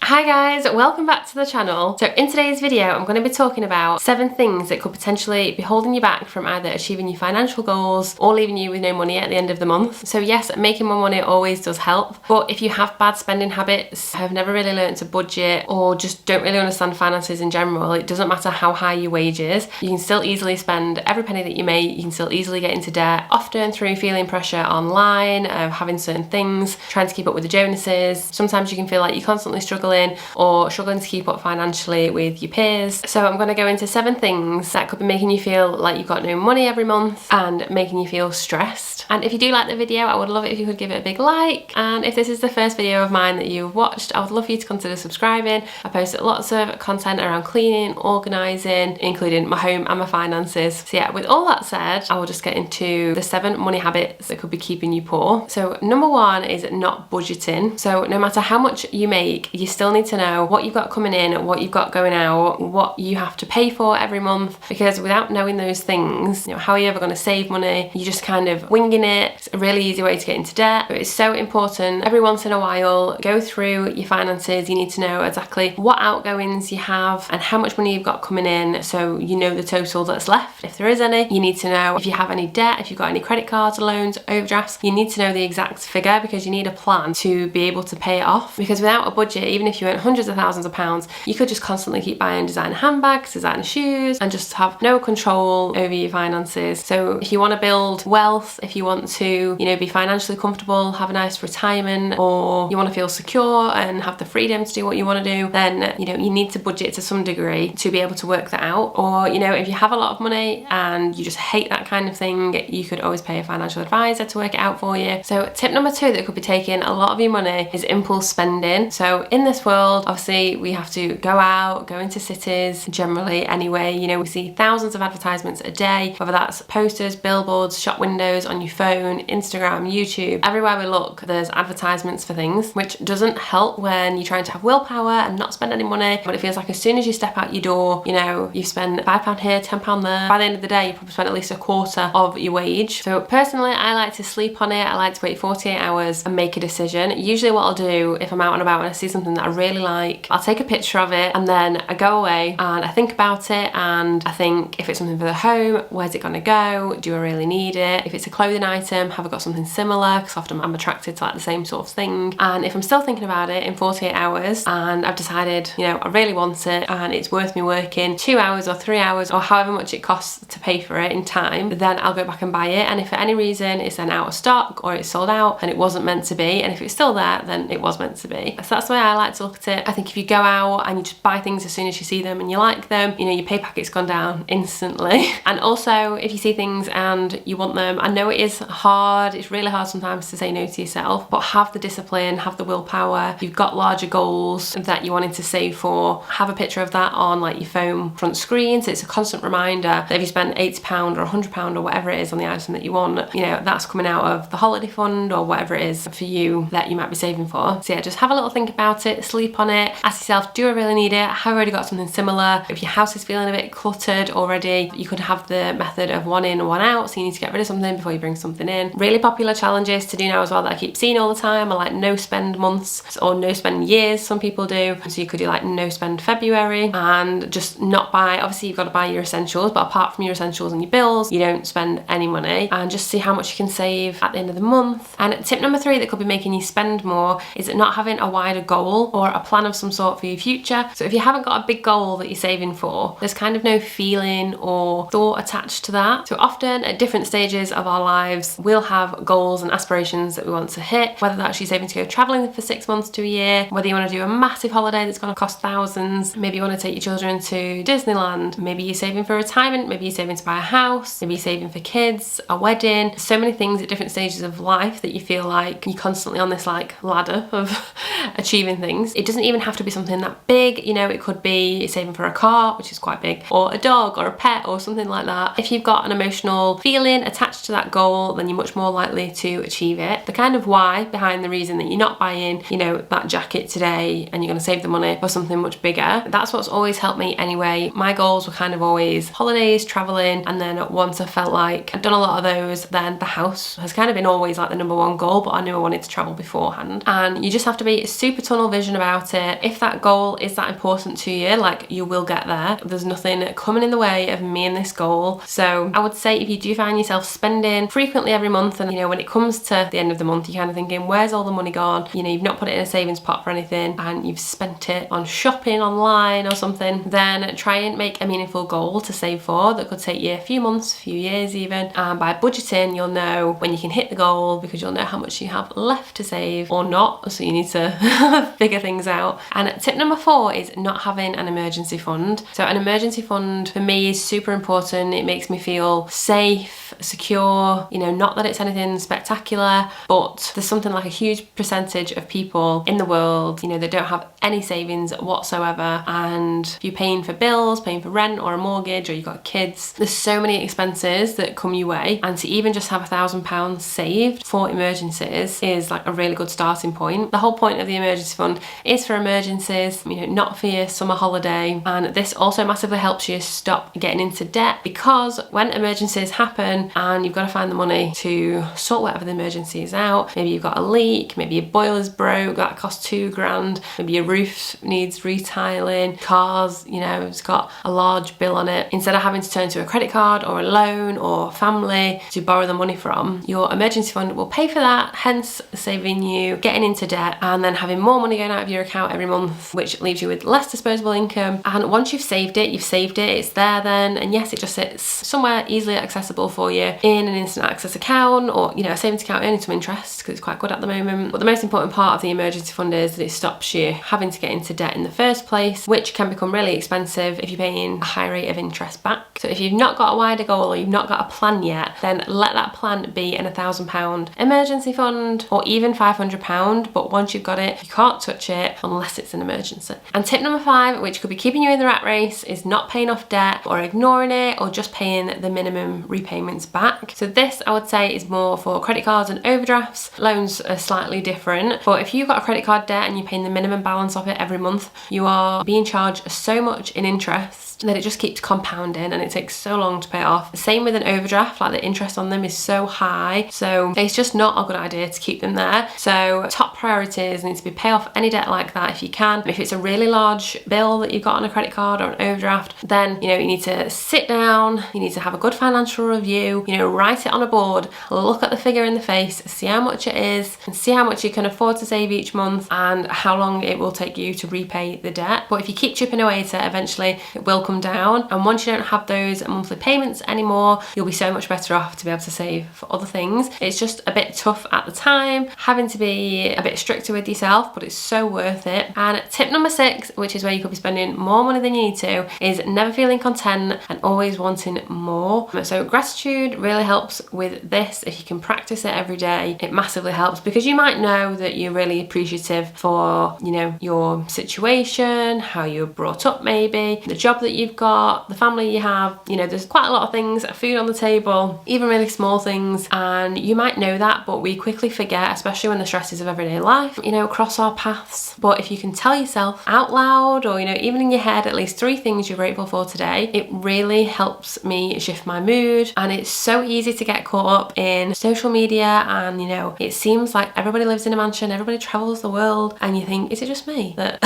Hi guys, welcome back to the channel. So in today's video, I'm going to be talking about 7 things that could potentially be holding you back from either achieving your financial goals or leaving you with no money at the end of the month. So yes, making more money always does help, but if you have bad spending habits, have never really learned to budget, or just don't really understand finances in general, it doesn't matter how high your wage is, you can still easily spend every penny that you make, you can still easily get into debt, often through feeling pressure online, having certain things, trying to keep up with the Jonases. Sometimes you can feel like you're constantly struggling or struggling to keep up financially with your peers. So I'm going to go into 7 things that could be making you feel like you've got no money every month and making you feel stressed. And if you do like the video, I would love it if you could give it a big like. And if this is the first video of mine that you've watched, I would love for you to consider subscribing. I post lots of content around cleaning, organising, including my home and my finances. So yeah, with all that said, I will just get into the 7 money habits that could be keeping you poor. So number 1 is not budgeting. So no matter how much you make, you still need to know what you've got coming in, what you've got going out, what you have to pay for every month, because without knowing those things, how are you ever going to save money? You're just kind of winging it. It's a really easy way to get into debt. But it's so important every once in a while, go through your finances. You need to know exactly what outgoings you have and how much money you've got coming in, so you know the total that's left, if there is any. You need to know if you have any debt, if you've got any credit cards, loans, overdrafts. You need to know the exact figure, because you need a plan to be able to pay it off. Because without a budget, even if you earn hundreds of thousands of pounds, you could just constantly keep buying designer handbags, designer shoes, and just have no control over your finances. So if you want to build wealth, if you want to, be financially comfortable, have a nice retirement, or you want to feel secure and have the freedom to do what you want to do, then, you need to budget to some degree to be able to work that out. Or, if you have a lot of money and you just hate that kind of thing, you could always pay a financial advisor to work it out for you. So tip number 2 that could be taking a lot of your money is impulse spending. So in this world, obviously, we have to go out, go into cities, generally anyway. We see thousands of advertisements a day, whether that's posters, billboards, shop windows, on your phone, Instagram, YouTube. Everywhere we look, there's advertisements for things, which doesn't help when you're trying to have willpower and not spend any money. But it feels like as soon as you step out your door, you've spent £5 here, £10 there. By the end of the day, you probably spent at least a quarter of your wage. So personally, I like to sleep on it. I like to wait 48 hours and make a decision. Usually what I'll do if I'm out and about and I see something that I really like, I'll take a picture of it and then I go away and I think about it, and I think, if it's something for the home, where's it gonna go? Do I really need it? If it's a clothing item, have I got something similar? Because often I'm attracted to the same sort of thing. And if I'm still thinking about it in 48 hours and I've decided, I really want it and it's worth me working 2 hours or 3 hours or however much it costs to pay for it in time, then I'll go back and buy it. And if for any reason it's then out of stock or it's sold out, then it wasn't meant to be. And if it's still there, then it was meant to be. So that's the way I like to look at it. I think if you go out and you just buy things as soon as you see them and you like them, your pay packet's gone down instantly. And also, if you see things and you want them, I know it is hard, it's really hard sometimes to say no to yourself, but have the discipline, have the willpower. You've got larger goals that you're wanting to save for, have a picture of that on your phone front screen, so it's a constant reminder that if you spend £80 or £100 or whatever it is on the item that you want, that's coming out of the holiday fund or whatever it is for you that you might be saving for. So yeah, just have a little think about it, sleep on it, ask yourself, do I really need it? Have I already got something similar? If your house is feeling a bit cluttered already, you could have the method of 1 in, 1 out, so you need to get rid of something before you bring something in. Really popular challenges to do now as well that I keep seeing all the time are like no spend months or no spend years, some people do. So you could do like no spend February and just not buy, obviously you've got to buy your essentials, but apart from your essentials and your bills, you don't spend any money, and just see how much you can save at the end of the month. And tip number 3 that could be making you spend more is not having a wider goal or a plan of some sort for your future. So if you haven't got a big goal that you're saving for, there's kind of no feeling or thought attached to that. So often at different stages of our lives, we'll have goals and aspirations that we want to hit, whether that's you saving to go traveling for 6 months to a year, whether you want to do a massive holiday that's going to cost thousands, maybe you want to take your children to Disneyland, maybe you're saving for retirement, maybe you're saving to buy a house, maybe you're saving for kids, a wedding. So many things at different stages of life that you feel like you're constantly on this ladder of achieving things. It doesn't even have to be something that big, it could be saving for a car, which is quite big, or a dog or a pet or something like that. If you've got an emotional feeling attached to that goal, then you're much more likely to achieve it. The kind of why behind the reason that you're not buying, that jacket today and you're going to save the money for something much bigger, that's what's always helped me anyway. My goals were kind of always holidays, traveling, and then once I felt like I'd done a lot of those, then the house has kind of been always the number 1 goal, but I knew I wanted to travel beforehand. And you just have to be super tunnel vision about it. If that goal is that important to you, like, you will get there. There's nothing coming in the way of me and this goal. So I would say if you do find yourself spending frequently every month, and you know, when it comes to the end of the month, you're kind of thinking, where's all the money gone? You know, you've not put it in a savings pot for anything and you've spent it on shopping online or something, then try and make a meaningful goal to save for that could take you a few months, a few years even. And by budgeting, you'll know when you can hit the goal, because you'll know how much you have left to save or not. So you need to figure things out. And tip number 4 is not having an emergency fund. So an emergency fund for me is super important. It makes me feel safe, secure, you know, not that it's anything spectacular, but there's something like a huge percentage of people in the world, you know, that don't have any savings whatsoever. And if you're paying for bills, paying for rent or a mortgage, or you've got kids, there's so many expenses that come your way. And to even just have £1,000 saved for emergencies is like a really good starting point. The whole point of the emergency fund is for emergencies, you know, not for your summer holiday. And this also massively helps you stop getting into debt, because when emergencies happen and you've got to find the money to sort whatever the emergency is out, maybe you've got a leak, maybe your boiler's broke, that costs £2,000, maybe your roof needs retiling, cars, you know, it's got a large bill on it. Instead of having to turn to a credit card or a loan or family to borrow the money from, your emergency fund will pay for that, hence saving you getting into debt and then having more money going out of your account every month, which leaves you with less disposable income. And once you've saved it, it's there then, and yes, it just sits somewhere easily accessible for you in an instant access account, or you know, a savings account earning some interest because it's quite good at the moment. But the most important part of the emergency fund is that it stops you having to get into debt in the first place, which can become really expensive if you're paying a high rate of interest back. So if you've not got a wider goal or you've not got a plan yet, then let that plan be an £1,000 emergency fund, or even £500. But once you've got it, you can't touch it unless it's an emergency. And tip number 5, which could be keeping you in the rat race, is not paying off debt or ignoring it, or just paying the minimum repayments back. So this, I would say, is more for credit cards and overdrafts. Loans are slightly different, but if you've got a credit card debt and you're paying the minimum balance of it every month, you are being charged so much in interest that it just keeps compounding and it takes so long to pay it off. Same with an overdraft, like the interest on them is so high, so it's just not a good idea to keep them there. So top priorities need to be pay off any debt like that if you can. If it's a really large bill that you've got on a credit card or an overdraft, then you know, you need to sit down, you need to have a good financial review, you know, write it on a board, look at the figure in the face, see how much it is, and see how much you can afford to save each month and how long it will take you to repay the debt. But if you keep chipping away at it, eventually it will come down, and once you don't have those monthly payments anymore, you'll be so much better off to be able to save for other things. It's just a bit tough at the time, having to be a bit stricter with yourself, but it's so worth it. And tip number 6, which is where you could be spending more money than you need to, is never feeling content and always wanting more. So gratitude really helps with this. If you can practice it every day, it massively helps, because you might know that you're really appreciative for, you know, your situation, how you were brought up, maybe the job that you've got, the family you have, you know, there's quite a lot of things, food on the table, even really small things, and you might know that, but we quickly forget, especially when the stresses of everyday life, you know, cross our paths. But if you can tell yourself out loud, or you know, even in your head, at least 3 things you're grateful for today, it really helps me shift my mood. And it's so easy to get caught up in social media, and you know, it seems like everybody lives in a mansion, everybody travels the world, and you think, is it just me that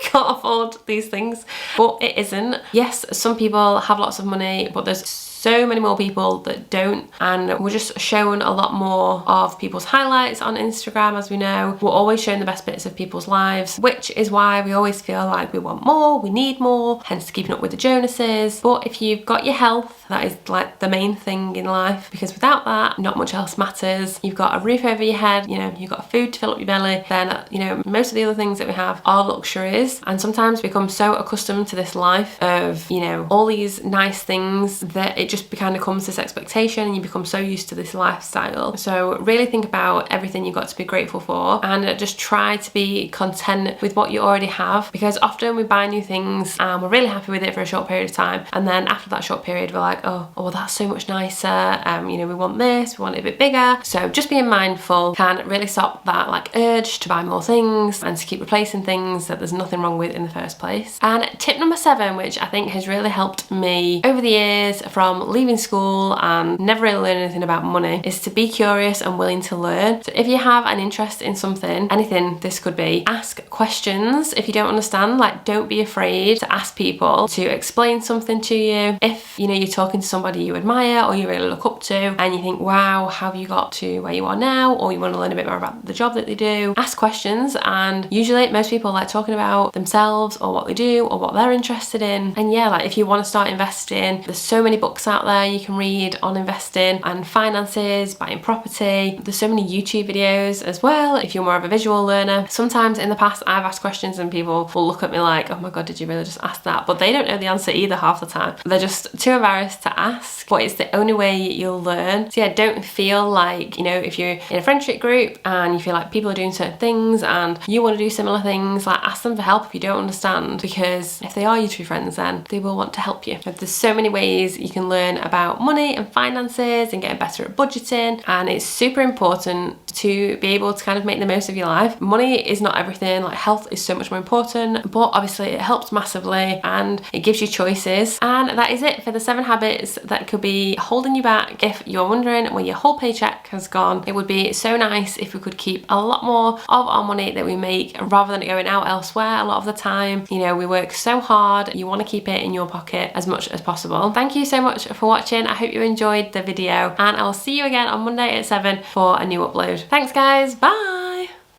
can't afford these things? But it isn't. Yes, some people have lots of money, but there's so many more people that don't, and we're just shown a lot more of people's highlights on Instagram. As we know, we're always showing the best bits of people's lives, which is why we always feel like we want more, we need more, hence keeping up with the Jonases. But if you've got your health, that is like the main thing in life, because without that, not much else matters. You've got a roof over your head, you know, you've got food to fill up your belly, then you know, most of the other things that we have are luxuries. And sometimes we become so accustomed to this life of, you know, all these nice things that it just kind of comes this expectation, and you become so used to this lifestyle. So really think about everything you've got to be grateful for, and just try to be content with what you already have, because often we buy new things and we're really happy with it for a short period of time, and then after that short period we're like, oh well, that's so much nicer, you know, we want this, we want it a bit bigger. So just being mindful can really stop that like urge to buy more things and to keep replacing things that there's nothing wrong with in the first place. And tip number 7, which I think has really helped me over the years, from from leaving school and never really learned anything about money is to be curious and willing to learn. So if you have an interest in something, anything this could be, ask questions. If you don't understand, like, don't be afraid to ask people to explain something to you. If you know you're talking to somebody you admire or you really look up to and you think, wow, how have you got to where you are now, or you want to learn a bit more about the job that they do, ask questions. And usually most people like talking about themselves or what they do or what they're interested in. And yeah, like if you want to start investing, there's so many books out there you can read on investing and finances, buying property. There's so many YouTube videos as well if you're more of a visual learner. Sometimes in the past I've asked questions and people will look at me like, oh my god, did you really just ask that? But they don't know the answer either half the time. They're just too embarrassed to ask, but it's the only way you'll learn. So yeah, don't feel like, you know, if you're in a friendship group and you feel like people are doing certain things and you want to do similar things, like ask them for help if you don't understand, because if they are your true friends, then they will want to help you. There's so many ways you can learn about money and finances and getting better at budgeting, and it's super important to be able to kind of make the most of your life. Money is not everything, like health is so much more important, but obviously it helps massively and it gives you choices. And that is it for the 7 habits that could be holding you back. If you're wondering where your whole paycheck has gone, it would be so nice if we could keep a lot more of our money that we make rather than it going out elsewhere a lot of the time. You know, we work so hard, you want to keep it in your pocket as much as possible. Thank you so much for watching. I hope you enjoyed the video and I'll see you again on Monday at 7 for a new upload. Thanks guys, bye!